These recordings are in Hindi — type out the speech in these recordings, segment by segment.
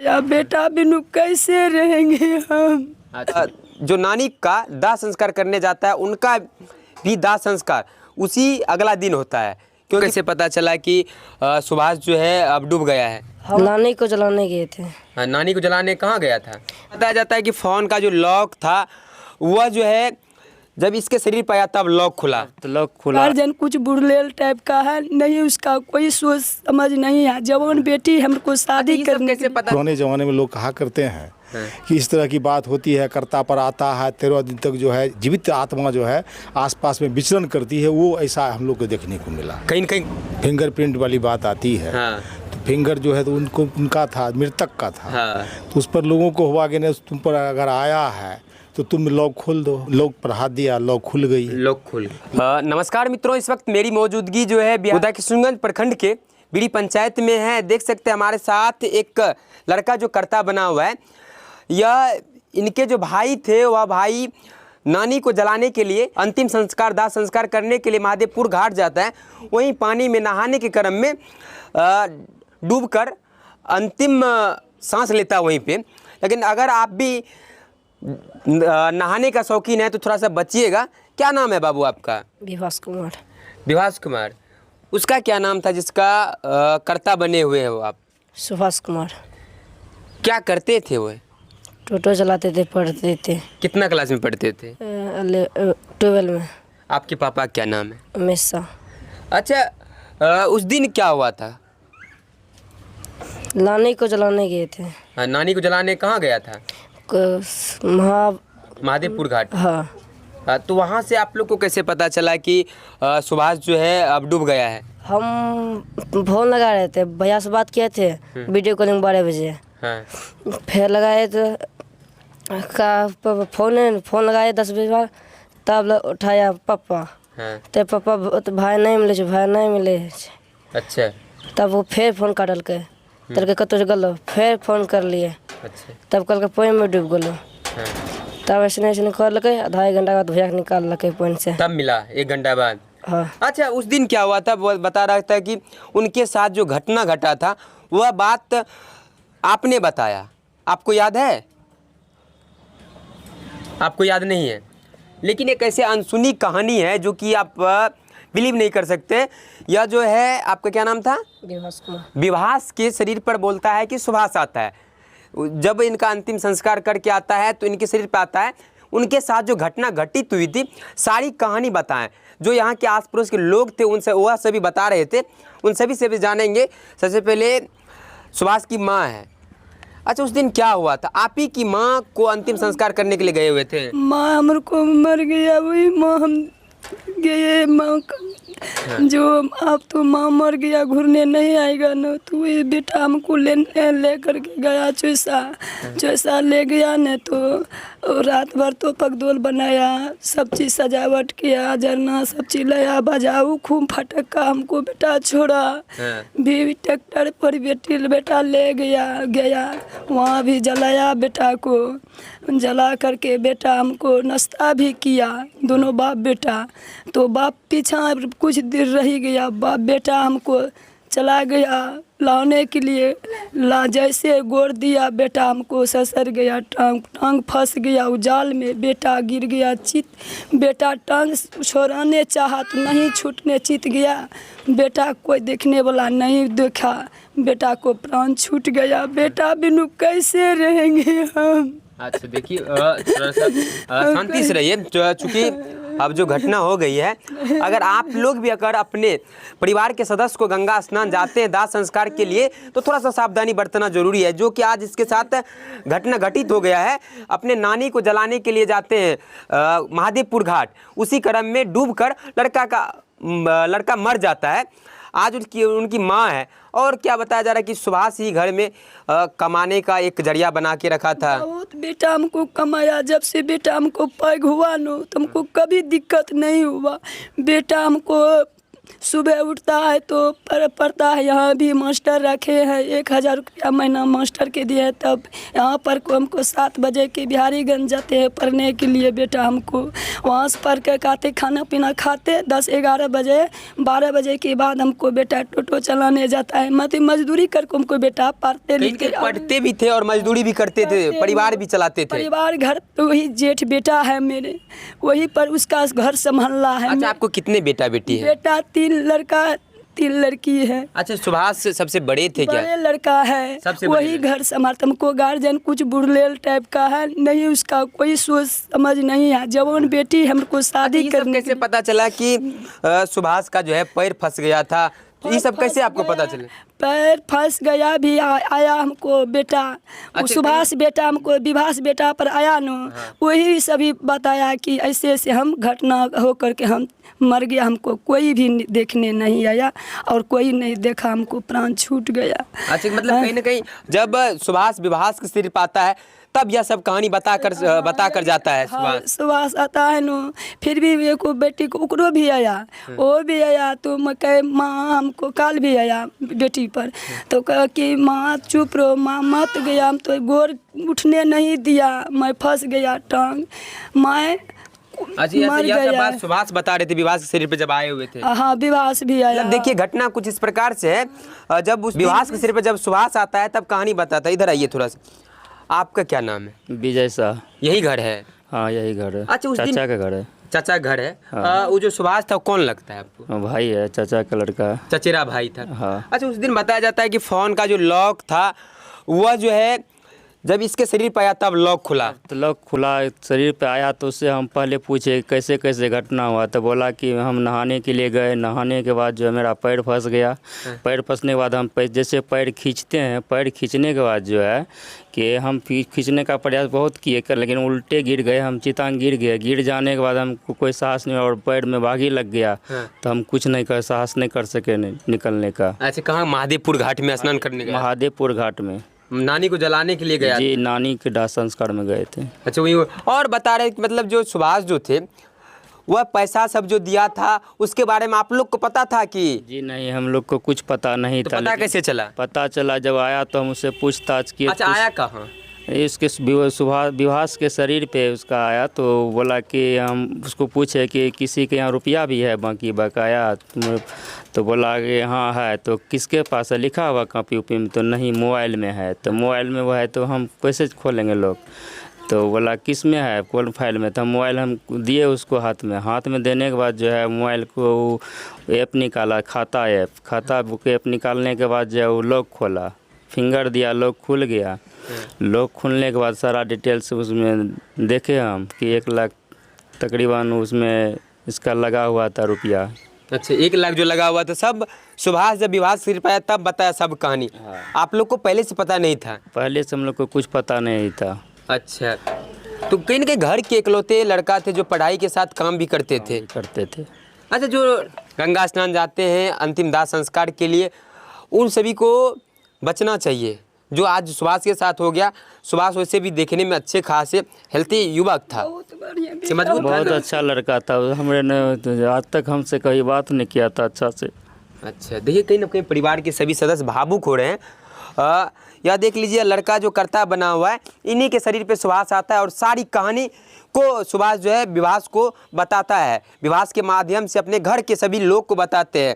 या बेटा बिनु कैसे रहेंगे हम। अच्छा, जो नानी का दाह संस्कार करने जाता है उनका भी दाह संस्कार उसी अगला दिन होता है। क्यों कैसे पता चला कि सुभाष जो है अब डूब गया है? हम नानी को जलाने गए थे। हाँ, नानी को जलाने कहाँ गया था? बताया जाता है कि फ़ोन का जो लॉक था वह जो है जब इसके शरीर पर आया तब लॉक खुला, तो लॉक खुला। गार्जियन कुछ बुढ़लेल टाइप का है, नहीं उसका कोई सोच समझ नहीं है। जवान बेटी हमको शादी करने कैसे पता? पुराने ज़माने में लोग कहा करते हैं कि इस तरह की बात होती है, कर्ता पर आता है, 13 दिन तक जो है जीवित आत्मा जो है आसपास में विचरण करती है। वो ऐसा हम लोग को देखने को मिला। कहीं कहीं फिंगरप्रिंट वाली बात आती है। हाँ। तो फिंगर जो है तो उनका था, मृतक का था। हाँ। तो उस पर लोगों को हुआ कि नहीं, तुम पर अगर आया है तो तुम लॉक खोल दो। लॉक पर हाथ दिया, लॉक खुल गई। लॉक खुल। नमस्कार मित्रों, इस वक्त मेरी मौजूदगी जो है किशनगंज प्रखंड के बीड़ी पंचायत में है। देख सकते हैं हमारे साथ एक लड़का जो कर्ता बना हुआ है। यह इनके जो भाई थे वह भाई नानी को जलाने के लिए अंतिम संस्कार दाह संस्कार करने के लिए महादेवपुर घाट जाता है। वहीं पानी में नहाने के क्रम में डूबकर अंतिम सांस लेता है वहीं पे। लेकिन अगर आप भी नहाने का शौकीन है तो थोड़ा सा बचिएगा। क्या नाम है बाबू आपका? विभास कुमार। विभास कुमार। उसका क्या नाम था जिसका कर्ता बने हुए हो आप? सुभाष कुमार। क्या करते थे वो? टोटो चलाते थे, पढ़ते थे। कितना क्लास में पढ़ते थे? 12 में। आपके पापा क्या नाम है? हमेशा। अच्छा, उस दिन क्या हुआ था? नानी को जलाने गए थे। हाँ, नानी को जलाने कहाँ गया था? महादेवपुर घाट। हाँ। तो वहाँ से आप लोग को कैसे पता चला कि सुभाष जो है अब डूब गया है? हम फोन लगा रहे थे, भैया से बात किए थे वीडियो कॉलिंग 12 बजे। हाँ। फिर लगाए तो फोन लगाए 10 बजे बाद, तब उठाया पापा। हाँ। तो पापा तो भाई नहीं मिले, भाई नहीं मिले। अच्छा। तब वो फिर फोन काटल के कतो से गलो, फिर फोन कर लिए। अच्छा। तब कल के पानी में डूब गलो। हाँ। तब ऐसे कर लगे, आधा एक घंटा बाद भैया निकाल लगे पानी से। तब मिला 1 घंटा बाद? हाँ। अच्छा, उस दिन क्या हुआ था? वो बता रहा था कि उनके साथ जो घटना घटा था वह बात आपने बताया। आपको याद है? आपको याद नहीं है, लेकिन एक ऐसे अनसुनी कहानी है जो कि आप बिलीव नहीं कर सकते। यह जो है, आपका क्या नाम था? विभास कुमार। विभास के शरीर पर बोलता है कि सुभाष आता है। जब इनका अंतिम संस्कार करके आता है तो इनके शरीर पर आता है। उनके साथ जो घटना घटित हुई थी सारी कहानी बताएं। जो यहाँ के आस पड़ोस के लोग थे उनसे वह सभी बता रहे थे, उन सभी से भी जानेंगे। सबसे पहले सुभाष की माँ है। अच्छा, उस दिन क्या हुआ था? आप ही की माँ को अंतिम संस्कार करने के लिए गए हुए थे? माँ हमारे को मर गया, वही माँ हम गए। माँ जो अब तो माँ मर गया, घूरने नहीं आएगा न, तो वही बेटा हमको ले करके गया चौसा ले गया न। तो रात भर तो पगडोल बनाया, सब चीज़ सजावट किया, जरना सब चीज़ लाया, बजाऊ खूब फटक्का हमको बेटा छोड़ा। भी ट्रैक्टर पर बेटा ले गया वहाँ भी जलाया बेटा को। जला करके बेटा हमको नाश्ता भी किया, दोनों बाप बेटा। तो बाप पीछा कुछ देर रह गया, बाप बेटा हमको चला गया लाने के लिए। जैसे गोर दिया बेटा हमको ससर गया, टांग फंस गया उजाल में, बेटा गिर गया चित। बेटा टांग छोड़ाने चाहा तो नहीं छूटने, चित गया बेटा। कोई देखने वाला नहीं देखा, बेटा को प्राण छूट गया। बेटा बिनु कैसे रहेंगे हम। अच्छा, देखिए थोड़ा सा शांति से रहिए। चूँकि अब जो घटना हो गई है, अगर आप लोग भी अगर अपने परिवार के सदस्य को गंगा स्नान जाते हैं दाह संस्कार के लिए तो थोड़ा सा सावधानी बरतना जरूरी है। जो कि आज इसके साथ घटना घटित हो गया है, अपने नानी को जलाने के लिए जाते हैं महादेवपुर घाट। उसी क्रम में डूबकर लड़का मर जाता है। आज उनकी माँ है। और क्या बताया जा रहा है कि सुभाष ही घर में कमाने का एक जरिया बना के रखा था। बहुत बेटा हमको कमाया, जब से बेटा हमको पैग हुआ नो तो हमको कभी दिक्कत नहीं हुआ। बेटा हमको सुबह उठता है तो पढ़ता है। यहाँ भी मास्टर रखे हैं, 1000 रुपया महीना मास्टर के दिए। तब यहाँ पर को हमको 7 बजे के बिहारीगंज जाते हैं पढ़ने के लिए बेटा। हमको वहाँ से पढ़ के खाते, खाना पीना खाते 10-11 बजे, 12 बजे के बाद हमको बेटा टोटो चलाने जाता है। मतलब मजदूरी करके हमको बेटा पढ़ते लिखते पढ़ते भी थे और मजदूरी भी करते थे, परिवार भी चलाते थे। परिवार घर तो वही जेठ बेटा है मेरे, वही पर उसका घर संभालना है। अच्छा, आपको कितने बेटा बेटी है? बेटा 3 लड़का 3 लड़की है। अच्छा, सुभाष सबसे बड़े थे क्या? बड़े लड़का है, सबसे बड़े वही घर संभालता। हमको गार्जियन कुछ बुढ़लेल टाइप का है, नहीं उसका कोई सोच समझ नहीं है। जवान बेटी हमको शादी अच्छा, करने कैसे पता चला कि सुभाष का जो है पैर फंस गया था? ये सब कैसे आपको पता चला? पैर फंस गया भी आया हमको बेटा। अच्छा, सुभाष बेटा हमको विभास बेटा पर आया न, वही सभी बताया कि ऐसे ऐसे हम घटना हो करके हम मर गया। हमको कोई भी देखने नहीं आया और कोई नहीं देखा, हमको प्राण छूट गया। अच्छा, मतलब कहीं ना कहीं जब सुभाष विभास के सिर पाता है तब यह सब कहानी बता कर जाता है सुभाष। सुभाष आता है न, फिर भी एक बेटी को ओकरो भी आया, वो भी आया। तो मैं कहे माँ हमको काल भी आया बेटी पर, तो कहा कि माँ चुप रहो, माँ मत गया। हम तो गोर उठने नहीं दिया, मैं फंस गया टांग, मैं मर यह सब गया। बात सुभाष बता रहे थे विभास के सिर पे जब आए हुए थे। हाँ, विभास भी आया। मतलब देखिए, घटना कुछ इस प्रकार से है, जब उस विभास के सिर पे जब सुभाष आता है तब कहानी बताता है। इधर आइए थोड़ा सा। आपका क्या नाम है? विजय शाह। यही घर है? हाँ, यही घर है। अच्छा, उस दिन चाचा का घर है। चाचा घर है। वो जो सुभाष था कौन लगता है आपको? भाई है, चाचा का लड़का। चचेरा भाई था। हाँ। अच्छा, उस दिन बताया जाता है कि फोन का जो लॉक था वह जो है जब इसके शरीर पर आया तब लॉक खुला। तो लॉक खुला, शरीर पे आया तो उससे हम पहले पूछे कैसे कैसे घटना हुआ, तो बोला कि हम नहाने के लिए गए, नहाने के बाद जो है मेरा पैर फंस गया। पैर फंसने के बाद हम जैसे पैर खींचते हैं, पैर खींचने के बाद जो है कि हम खींचने का प्रयास बहुत किए कर, लेकिन उल्टे गिर गए, हम चितांग गिर गए। गिर जाने के बाद हमको कोई साहस नहीं और पैर में बागी लग गया। तो हम कुछ नहीं कर, साहस नहीं कर सके निकलने का। अच्छा, कहाँ? महादेवपुर घाट में स्नान करने गए? महादेवपुर घाट में नानी को जलाने के लिए गया? जी, नानी के दाह संस्कार में गए थे। अच्छा, वही। और बता रहे कि मतलब जो सुभाष जो थे वह पैसा सब जो दिया था उसके बारे में आप लोग को पता था कि? जी नहीं, हम लोग को कुछ पता नहीं तो था। पता कैसे चला? पता चला जब आया तो हम उससे पूछताछ किए। अच्छा, आया कहाँ? इसके विभास के शरीर पे उसका आया, तो बोला कि हम उसको पूछे कि किसी के यहाँ रुपया भी है बाकी बकाया, तो बोला कि हाँ है। तो किसके पास है? लिखा हुआ कॉपी उपी में? तो नहीं, मोबाइल में है। तो मोबाइल में वो है तो हम कैसे खोलेंगे लोग? तो बोला किस में है? कौन फाइल में? तो मोबाइल हम दिए उसको हाथ में देने के बाद जो है मोबाइल को ऐप निकाला, खाता बुक ऐप निकालने के बाद जो है वो लॉक खोला, फिंगर दिया, लॉक खुल गया। लॉक खुलने के बाद सारा डिटेल्स उसमें देखे हम कि 1 लाख तकरीबन उसमें इसका लगा हुआ था रुपया। अच्छा, 1 लाख जो लगा हुआ था सब सुभाष जब विभास सिर पाया तब बताया सब कहानी। आप लोग को पहले से पता नहीं था? पहले से हम लोग को कुछ पता नहीं था। अच्छा, तो कहीं ना कहीं घर के इकलौते लड़का थे जो पढ़ाई के साथ काम भी करते थे? अच्छा, जो गंगा स्नान जाते हैं अंतिम दाह संस्कार के लिए, उन सभी को बचना चाहिए। जो आज सुभाष के साथ हो गया, सुभाष वैसे भी देखने में अच्छे खासे हेल्थी युवक था, मजबूत, बहुत अच्छा लड़का था। हमने ने आज तक हमसे कहीं बात नहीं किया था अच्छा से। अच्छा, देखिए कहीं ना कहीं परिवार के सभी सदस्य भावुक हो रहे हैं। यह देख लीजिए, लड़का जो कर्ता बना हुआ है, इन्हीं के शरीर पे सुभाष आता है और सारी कहानी को सुभाष जो है विभास को बताता है, विभास के माध्यम से अपने घर के सभी लोग को बताते हैं।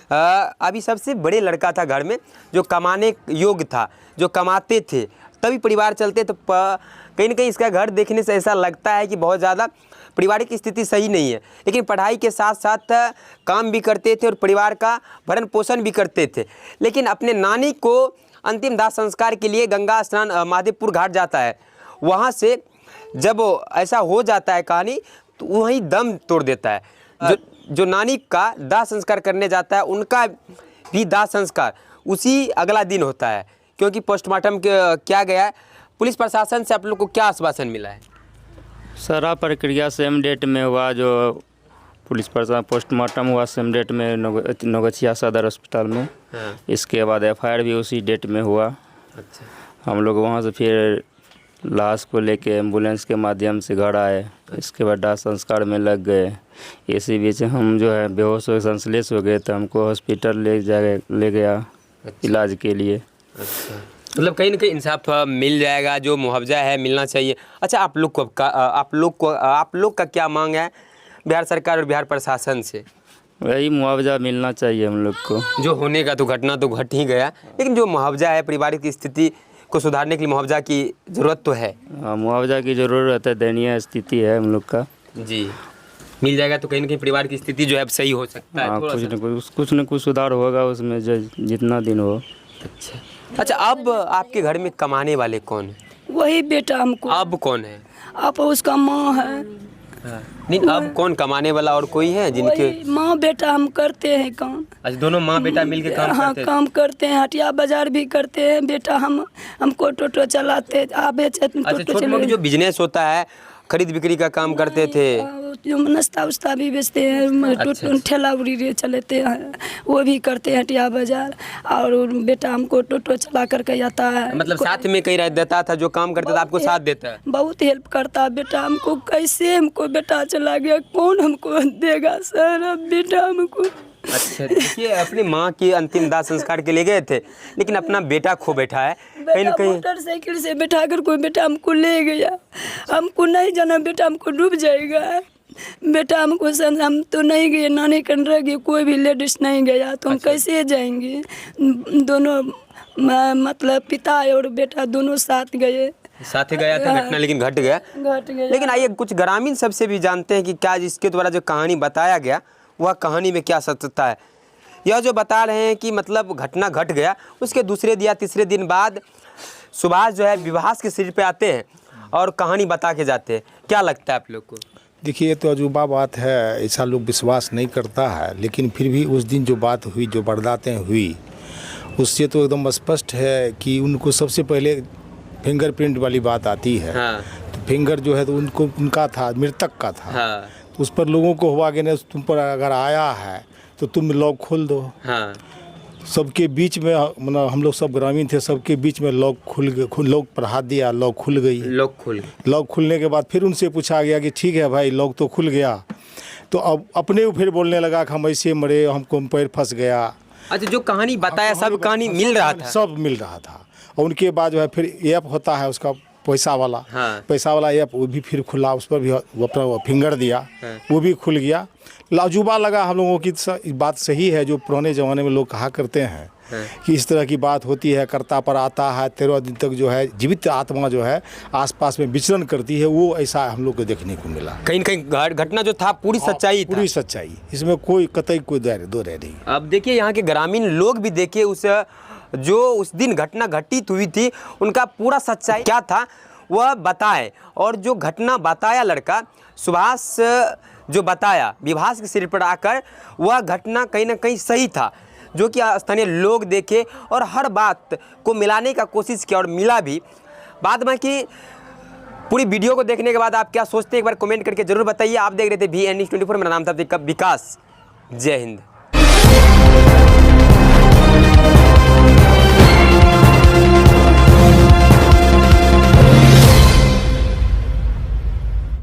अभी सबसे बड़े लड़का था घर में, जो कमाने योग्य था, जो कमाते थे तभी परिवार चलते। तो कहीं ना कहीं इसका घर देखने से ऐसा लगता है कि बहुत ज़्यादा पारिवारिक स्थिति सही नहीं है, लेकिन पढ़ाई के साथ साथ काम भी करते थे और परिवार का भरण पोषण भी करते थे। लेकिन अपने नानी को अंतिम दाह संस्कार के लिए गंगा स्नान महादेवपुर घाट जाता है। वहाँ से जब ऐसा हो जाता है कहानी, तो वहीं दम तोड़ देता है। जो नानी का दाह संस्कार करने जाता है, उनका भी दाह संस्कार उसी अगला दिन होता है, क्योंकि पोस्टमार्टम किया गया है। पुलिस प्रशासन से आप लोग को क्या आश्वासन मिला है? सारा प्रक्रिया सेम डेट में हुआ, जो पुलिस प्रशासन पोस्टमार्टम हुआ सेम डेट में नौगछिया सदर अस्पताल में। इसके बाद FIR भी उसी डेट में हुआ। अच्छा, हम लोग वहाँ से फिर लाश को लेके एम्बुलेंस के माध्यम से घर आए। इसके बाद दाह संस्कार में लग गए। इसी बीच हम जो है बेहोश हो सेंसलेस हो गए, तो हमको हॉस्पिटल ले गया इलाज के लिए। अच्छा, मतलब कहीं ना कहीं इंसाफ थोड़ा मिल जाएगा, जो मुआवजा है मिलना चाहिए। अच्छा, आप लोग का क्या मांग है बिहार सरकार और बिहार प्रशासन से? वही मुआवजा मिलना चाहिए हम लोग को। जो होने का तो घटना तो घट ही गया, लेकिन जो मुआवजा है, पारिवारिक स्थिति को सुधारने के लिए मुआवजा की ज़रूरत तो है। हाँ, मुआवजा की ज़रूरत है, दयनीय स्थिति है हम लोग का। जी, मिल जाएगा तो कहीं ना कहीं परिवार की स्थिति जो है अब सही हो सकता है। हाँ, थोड़ा कुछ न कुछ सुधार होगा उसमें, जो जितना दिन हो। अच्छा, अब आपके घर में कमाने वाले कौन है? वही बेटा हमको। अब कौन है? अब उसका माँ है। नहीं, अब कौन कमाने वाला और कोई है जिनके? वही माँ बेटा हम करते हैं काम। अच्छा, दोनों माँ बेटा मिलके काम हाँ, करते हैं? काम करते हैं, हटिया बाजार भी करते हैं। बेटा हमको टोटो चलाते आबे। अच्छा, छोटे मोटे जो बिजनेस होता है, खरीद बिक्री का काम करते थे? जो नाश्ता उस्ता भी बेचते हैं, ठेला उड़ी चलाते हैं, वो भी करते हैं हटिया बाजार। और बेटा हमको टोटो चला करके आता है। मतलब साथ में कहीं रह देता था, जो काम करता था आपको साथ देता है? बहुत हेल्प करता है बेटा हमको। कैसे हमको बेटा चला गया, कौन हमको देगा सर? अब बेटा हमको। अच्छा, देखिए, अपनी माँ की अंतिम दाह संस्कार के लिए गए थे, लेकिन अपना बेटा खो बैठा है कहीं ना कहीं। मोटरसाइकिल से बैठा कर कोई बेटा हमको ले गया। हमको नहीं जाना, बेटा हमको डूब जाएगा। बेटा हमको हम तो नहीं गए, नानी कन रह गए, कोई भी लेडीज नहीं गया, तो हम कैसे जाएंगे? दोनों मतलब पिता और बेटा दोनों साथ गए। साथ ही गया था घटना, लेकिन घट गया। लेकिन आइए कुछ ग्रामीण सबसे भी जानते हैं कि क्या इसके द्वारा जो कहानी बताया गया, वह कहानी में क्या सत्यता है। यह जो बता रहे हैं कि मतलब घटना घट गया, उसके दूसरे या तीसरे दिन बाद सुभाष जो है विभास के सिर पे आते हैं और कहानी बता के जाते हैं। क्या लगता है आप लोग को? देखिए, ये तो अजूबा बात है, ऐसा लोग विश्वास नहीं करता है। लेकिन फिर भी उस दिन जो बात हुई, जो वारदातें हुई, उससे तो एकदम स्पष्ट है कि उनको सबसे पहले फिंगरप्रिंट वाली बात आती है। हाँ। तो फिंगर जो है तो उनका था, मृतक का था। हाँ। उस पर लोगों को हुआ कि नहीं, तुम पर अगर आया है तो तुम लॉक खोल दो। हाँ। सबके बीच में, मतलब हम लोग सब ग्रामीण थे, सबके बीच में लॉक लॉक पर हाथ दिया, लॉक खुल गई। लॉक खुलने के बाद फिर उनसे पूछा गया कि ठीक है भाई, लॉक तो खुल गया। तो अब अपने फिर बोलने लगा कि हम ऐसे मरे, हमको पैर फंस गया। अच्छा, जो कहानी बताया सब कहानी मिल रहा था? सब मिल रहा था। और उनके बाद जो है फिर ऐप होता है उसका पैसा वाला। हाँ। पैसा वाला ऐप, वो भी फिर खुला, उस पर भी अपना फिंगर दिया। हाँ। वो भी खुल गया। लाजुबा लगा हम लोगों की। बात सही है जो पुराने ज़माने में लोग कहा करते हैं। हाँ। कि इस तरह की बात होती है, कर्ता पर आता है, 13 दिन तक जो है जीवित आत्मा जो है आसपास में विचरण करती है। वो ऐसा हम लोग को देखने को मिला। कहीं कहीं घटना जो था पूरी सच्चाई था। पूरी सच्चाई, इसमें कोई कतई कोई दो रह नहीं। अब देखिए, यहाँ के ग्रामीण लोग भी देखिए, उस दिन घटना घटित हुई थी, उनका पूरा सच्चाई क्या था वह बताए। और जो घटना बताया लड़का सुभाष, जो बताया विभास के सिर पर आकर, वह घटना कहीं ना कहीं सही था, जो कि स्थानीय लोग देखे और हर बात को मिलाने का कोशिश किया और मिला भी। बाद में कि पूरी वीडियो को देखने के बाद आप क्या सोचते हैं, एक बार कमेंट करके जरूर बताइए। आप देख रहे थे VN News 24, मेरा नाम था विकास। जय हिंद।